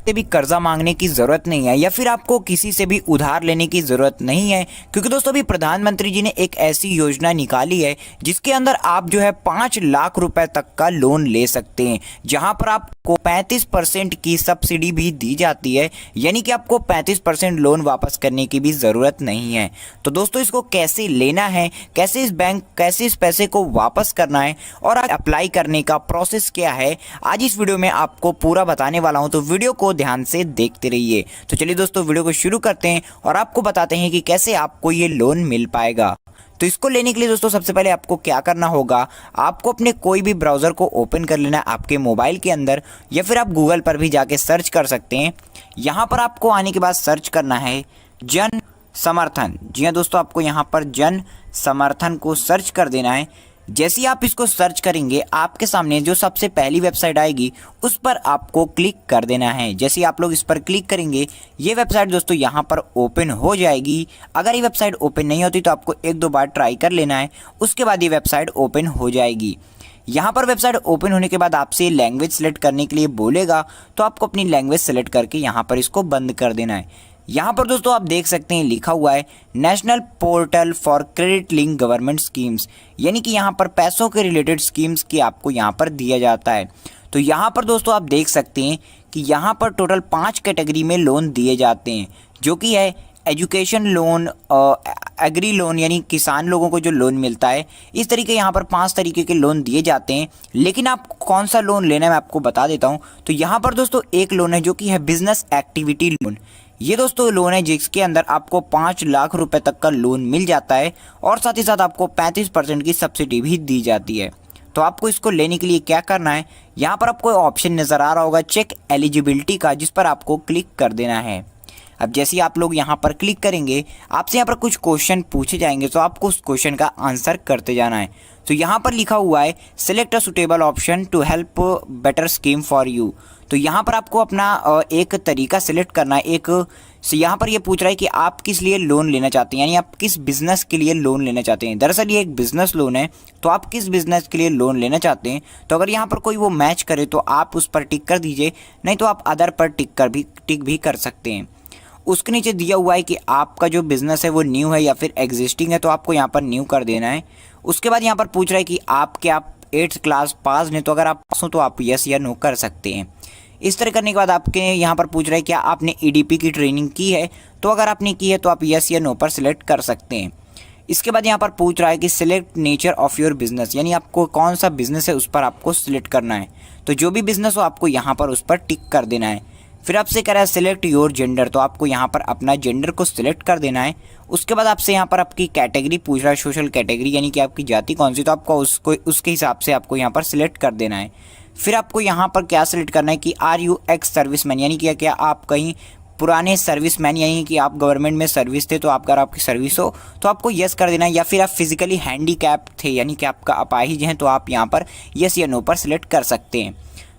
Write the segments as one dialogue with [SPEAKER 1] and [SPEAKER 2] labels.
[SPEAKER 1] से भी कर्जा मांगने की ज़रूरत नहीं है या फिर आपको किसी से भी उधार लेने की ज़रूरत नहीं है, क्योंकि दोस्तों अभी प्रधानमंत्री जी ने एक ऐसी योजना निकाली है जिसके अंदर आप जो है 5 लाख रुपए तक का लोन ले सकते हैं, जहां पर आपको 35% की सब्सिडी भी दी जाती है, यानी कि आपको 35% लोन वापस करने की भी ज़रूरत नहीं है। तो दोस्तों इसको कैसे लेना है, कैसे इस पैसे को वापस करना है और अप्लाई करने का प्रोसेस क्या है, आज इस वीडियो में आपको पूरा बताने वाला हूं, तो वीडियो को ध्यान से देखते रहिए। तो चलिए दोस्तों वीडियो को शुरू करते हैं और आपको बताते हैं कि कैसे आपको ये लोन मिल पाएगा। तो इसको लेने के लिए दोस्तों सबसे पहले आपको क्या करना होगा, आपको अपने कोई भी ब्राउज़र को ओपन कर लेना है आपके मोबाइल के अंदर, या फिर आप गूगल पर भी जाके सर्च कर सकते हैं। यहाँ पर आपको आने के बाद सर्च करना है जन समर्थन। जी हाँ दोस्तों, आपको यहाँ पर जन समर्थन को सर्च कर देना है। जैसे ही आप इसको सर्च करेंगे आपके सामने जो सबसे पहली वेबसाइट आएगी उस पर आपको क्लिक कर देना है। जैसे ही आप लोग इस पर क्लिक करेंगे ये वेबसाइट दोस्तों यहाँ पर ओपन हो जाएगी। अगर ये वेबसाइट ओपन नहीं होती तो आपको 1-2 बार ट्राई कर लेना है, उसके बाद ये वेबसाइट ओपन हो जाएगी। यहाँ पर वेबसाइट ओपन होने के बाद आपसे लैंग्वेज सेलेक्ट करने के लिए बोलेगा, तो आपको अपनी लैंग्वेज सेलेक्ट करके यहाँ पर इसको बंद कर देना है। यहाँ पर दोस्तों आप देख सकते हैं लिखा हुआ है national portal for credit link government schemes, यानी कि यहाँ पर पैसों के रिलेटेड स्कीम्स की आपको यहाँ पर दिया जाता है। तो यहाँ पर दोस्तों आप देख सकते हैं कि यहाँ पर टोटल 5 कैटेगरी में लोन दिए जाते हैं, जो कि है एजुकेशन लोन, एग्री लोन यानी किसान लोगों को जो लोन मिलता है, इस तरीके यहाँ पर 5 तरीके के लोन दिए जाते हैं। लेकिन आप कौन सा लोन लेना है मैं आपको बता देता हूँ। तो यहाँ पर दोस्तों एक लोन है जो कि है बिजनेस एक्टिविटी लोन। ये दोस्तों लोन है जिसके अंदर आपको 5 लाख रुपए तक का लोन मिल जाता है और साथ ही साथ आपको 35% की सब्सिडी भी दी जाती है। तो आपको इसको लेने के लिए क्या करना है, यहाँ पर आपको ऑप्शन नज़र आ रहा होगा चेक एलिजिबिलिटी का, जिस पर आपको क्लिक कर देना है। अब जैसे ही आप लोग यहाँ पर क्लिक करेंगे आपसे यहाँ पर कुछ क्वेश्चन पूछे जाएंगे, तो आपको उस क्वेश्चन का आंसर करते जाना है। तो यहाँ पर लिखा हुआ है select a suitable option to help better scheme for you. तो यहाँ पर आपको अपना एक तरीका सिलेक्ट करना है। यहाँ पर ये पूछ रहा है कि आप किस लिए लोन लेना चाहते हैं, यानी आप किस बिजनेस के लिए लोन लेना चाहते हैं। दरअसल ये एक बिजनेस लोन है, तो आप किस बिजनेस के लिए लोन लेना चाहते हैं। तो अगर यहाँ पर कोई वो मैच करे तो आप उस पर टिक कर दीजिए, नहीं तो आप अदर पर टिक भी कर सकते हैं। उसके नीचे दिया हुआ है कि आपका जो बिज़नेस है वो न्यू है या फिर एग्जिस्टिंग है, तो आपको यहाँ पर न्यू कर देना है। उसके बाद यहाँ पर पूछ रहा है कि आप 8th क्लास पास हैं, तो अगर आप पास हो तो आप यस या नो कर सकते हैं। इस तरह करने के बाद आपके यहाँ पर पूछ रहा है क्या आपने EDP की ट्रेनिंग की है, तो अगर आपने की है तो आप यस या नो पर सिलेक्ट कर सकते हैं। इसके बाद यहाँ पर पूछ रहा है कि select nature of your business, यानी आपको कौन सा बिजनेस है उस पर आपको सिलेक्ट करना है। तो जो भी बिजनेस हो आपको यहाँ पर उस पर टिक कर देना है। फिर आपसे कह रहा है सिलेक्ट योर जेंडर, तो आपको यहाँ पर अपना जेंडर को सिलेक्ट कर देना है। उसके बाद आपसे यहाँ पर आपकी कैटेगरी पूछ रहा है, सोशल कैटेगरी, यानी कि आपकी जाति कौन सी, तो आपको उसके हिसाब से आपको यहाँ पर सिलेक्ट कर देना है। फिर आपको यहाँ पर क्या सिलेक्ट करना है कि आर यू एक्स सर्विसमैन, यानी कि क्या आप कहीं पुराने सर्विसमैन, यानी कि आप गवर्नमेंट में सर्विस थे, तो अगर आपकी सर्विस हो तो आपको यस कर देना है। या फिर आप फिजिकली हैंडीकैप थे, यानी कि आपका अपाहिज हैं, तो आप यहाँ पर यस या नो पर सिलेक्ट कर सकते हैं।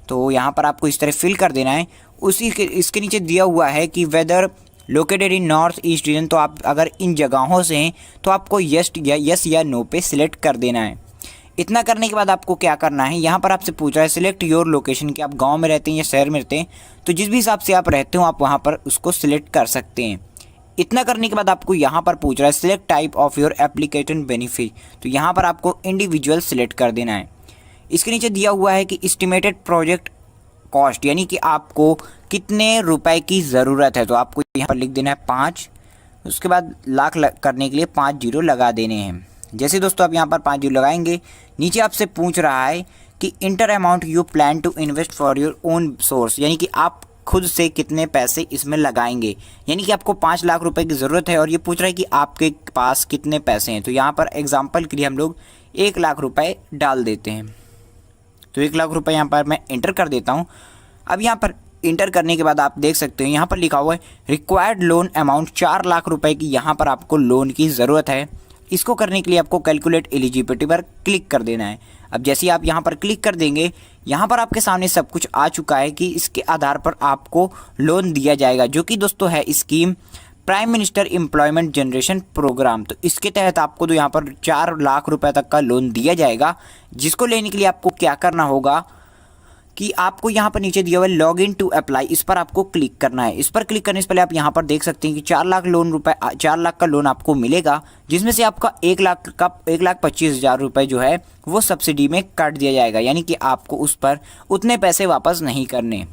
[SPEAKER 1] तो यहाँ पर आपको इस तरह फिल कर देना है। इसके नीचे दिया हुआ है कि whether located in north east region, तो आप अगर इन जगहों से हैं तो आपको यस या नो पे सिलेक्ट कर देना है। इतना करने के बाद आपको क्या करना है, यहाँ पर आपसे पूछ रहा है सिलेक्ट योर लोकेशन, कि आप गांव में रहते हैं या शहर में रहते हैं, तो जिस भी हिसाब से आप रहते हो आप वहाँ पर उसको सिलेक्ट कर सकते हैं। इतना करने के बाद आपको यहाँ पर पूछ रहा है select type of your application benefit, तो यहाँ पर आपको इंडिविजुअल सिलेक्ट कर देना है। इसके नीचे दिया हुआ है कि एस्टिमेटेड प्रोजेक्ट कॉस्ट, यानी कि आपको कितने रुपए की ज़रूरत है, तो आपको यहाँ पर लिख देना है 5। उसके बाद लाख करने के लिए 5 जीरो लगा देने हैं। जैसे दोस्तों आप यहाँ पर 5 जीरो लगाएंगे, नीचे आपसे पूछ रहा है कि enter amount you plan to invest for your own source, यानी कि आप खुद से कितने पैसे इसमें लगाएंगे, यानी कि आपको 5 लाख रुपए की ज़रूरत है और ये पूछ रहा है कि आपके पास कितने पैसे हैं। तो यहाँ पर एग्जाम्पल के लिए हम लोग 1 लाख रुपए डाल देते हैं। तो 1 लाख रुपए यहाँ पर मैं इंटर कर देता हूँ। अब यहाँ पर इंटर करने के बाद आप देख सकते हो यहाँ पर लिखा हुआ है रिक्वायर्ड लोन अमाउंट 4 लाख रुपए की यहाँ पर आपको लोन की ज़रूरत है। इसको करने के लिए आपको कैलकुलेट एलिजिबिलिटी पर क्लिक कर देना है। अब जैसे आप यहाँ पर क्लिक कर देंगे, यहाँ पर आपके सामने सब कुछ आ चुका है कि इसके आधार पर आपको लोन दिया जाएगा, जो कि दोस्तों है scheme prime minister employment generation programme. तो इसके तहत आपको तो यहाँ पर 4 लाख रुपए तक का लोन दिया जाएगा, जिसको लेने के लिए आपको क्या करना होगा, कि आपको यहाँ पर नीचे दिया हुआ है लॉग इन टू अप्लाई, इस पर आपको क्लिक करना है। इस पर क्लिक करने से पहले आप यहाँ पर देख सकते हैं कि 4 लाख का लोन आपको मिलेगा, जिसमें से आपका 1,25,000 रुपये जो है वो सब्सिडी में काट दिया जाएगा, यानी कि आपको उस पर उतने पैसे वापस नहीं करने।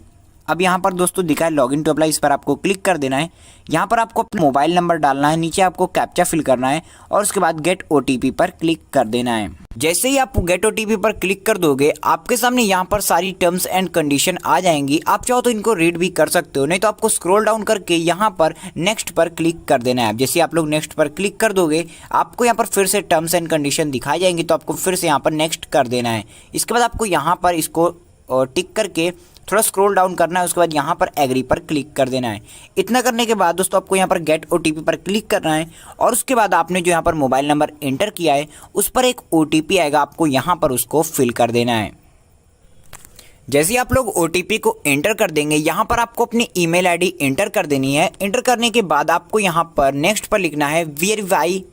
[SPEAKER 1] अब यहाँ पर दोस्तों दिखा है लॉगिन टू अप्लाई, इस पर आपको क्लिक कर देना है। यहाँ पर आपको अपना मोबाइल नंबर डालना है, नीचे आपको कैप्चा फिल करना है और उसके बाद गेट ओटीपी पर क्लिक कर देना है। जैसे ही आप गेट ओटीपी पर क्लिक कर दोगे आपके सामने यहाँ पर सारी टर्म्स एंड कंडीशन आ जाएंगी। आप चाहो तो इनको रीड भी कर सकते हो, नहीं तो आपको स्क्रॉल डाउन करके यहाँ पर नेक्स्ट पर क्लिक कर देना है। जैसे आप लोग नेक्स्ट पर क्लिक कर दोगे आपको यहाँ पर फिर से टर्म्स एंड कंडीशन दिखाई जाएंगी, तो आपको फिर से यहाँ पर नेक्स्ट कर देना है। इसके बाद आपको यहाँ पर इसको टिक करके थोड़ा स्क्रॉल डाउन करना है, उसके बाद यहाँ पर एग्री पर क्लिक कर देना है। इतना करने के बाद दोस्तों आपको यहाँ पर गेट ओटीपी पर क्लिक करना है और उसके बाद आपने जो यहाँ पर मोबाइल नंबर एंटर किया है उस पर एक ओटीपी आएगा, आपको यहाँ पर उसको फिल कर देना है। जैसे ही आप लोग ओटीपी को एंटर कर देंगे यहाँ पर आपको अपनी ईमेल आईडी एंटर कर देनी है। एंटर करने के बाद आपको यहाँ पर नेक्स्ट पर लिखना है वेरीफाई,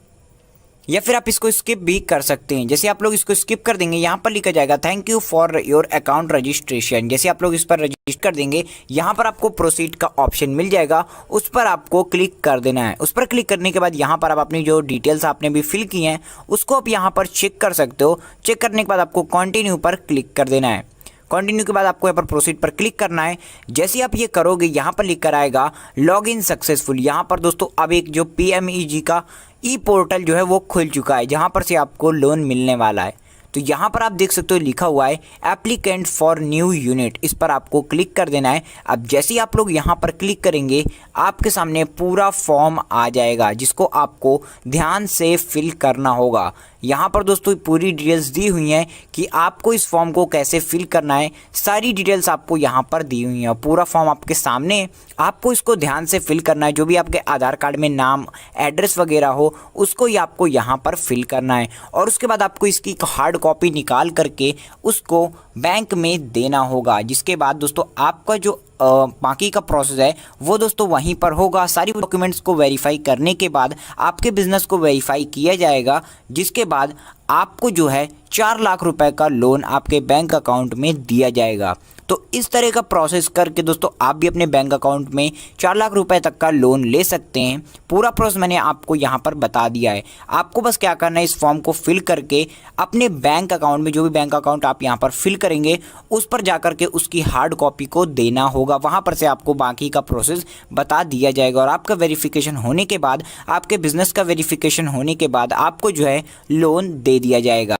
[SPEAKER 1] या फिर आप इसको स्किप भी कर सकते हैं। जैसे आप लोग इसको स्किप कर देंगे यहाँ पर लिखा जाएगा thank you for your account registration. जैसे आप लोग इस पर रजिस्टर कर देंगे यहाँ पर आपको प्रोसीड का ऑप्शन मिल जाएगा, उस पर आपको क्लिक कर देना है। उस पर क्लिक करने के बाद यहाँ पर आप अपनी जो डिटेल्स आपने भी फिल की हैं उसको आप यहाँ पर चेक कर सकते हो। चेक करने के बाद आपको कंटिन्यू पर क्लिक कर देना है। कंटिन्यू के बाद आपको यहाँ पर प्रोसीड पर क्लिक करना है। जैसे आप ये करोगे यहाँ पर लिख कर आएगा लॉग इन सक्सेसफुल। यहाँ पर दोस्तों अब एक जो PMEG का ई पोर्टल जो है वो खुल चुका है, जहाँ पर से आपको लोन मिलने वाला है। तो यहाँ पर आप देख सकते हो लिखा हुआ है एप्लीकेंट फॉर न्यू यूनिट, इस पर आपको क्लिक कर देना है। अब जैसे ही आप लोग यहाँ पर क्लिक करेंगे आपके सामने पूरा फॉर्म आ जाएगा, जिसको आपको ध्यान से फिल करना होगा। यहाँ पर दोस्तों पूरी डिटेल्स दी हुई हैं कि आपको इस फॉर्म को कैसे फिल करना है, सारी डिटेल्स आपको यहाँ पर दी हुई हैं। पूरा फॉर्म आपके सामने, आपको इसको ध्यान से फिल करना है। जो भी आपके आधार कार्ड में नाम एड्रेस वगैरह हो उसको ही आपको यहाँ पर फिल करना है और उसके बाद आपको इसकी हार्ड कॉपी निकाल करके उसको बैंक में देना होगा। जिसके बाद दोस्तों आपका जो बाकी का प्रोसेस है वो दोस्तों वहीं पर होगा। सारी डॉक्यूमेंट्स को वेरीफाई करने के बाद आपके बिजनेस को वेरीफाई किया जाएगा, जिसके बाद आपको जो है 4 लाख रुपए का लोन आपके बैंक अकाउंट में दिया जाएगा। तो इस तरह का प्रोसेस करके दोस्तों आप भी अपने बैंक अकाउंट में 4 लाख रुपए तक का लोन ले सकते हैं। पूरा प्रोसेस मैंने आपको यहाँ पर बता दिया है। आपको बस क्या करना है, इस फॉर्म को फिल करके अपने बैंक अकाउंट में, जो भी बैंक अकाउंट आप यहाँ पर फिल करेंगे उस पर जाकर के उसकी हार्ड कॉपी को देना होगा। वहाँ पर से आपको बाकी का प्रोसेस बता दिया जाएगा और आपका वेरिफिकेशन होने के बाद, आपके बिजनेस का वेरिफिकेशन होने के बाद आपको जो है लोन दे दिया जाएगा।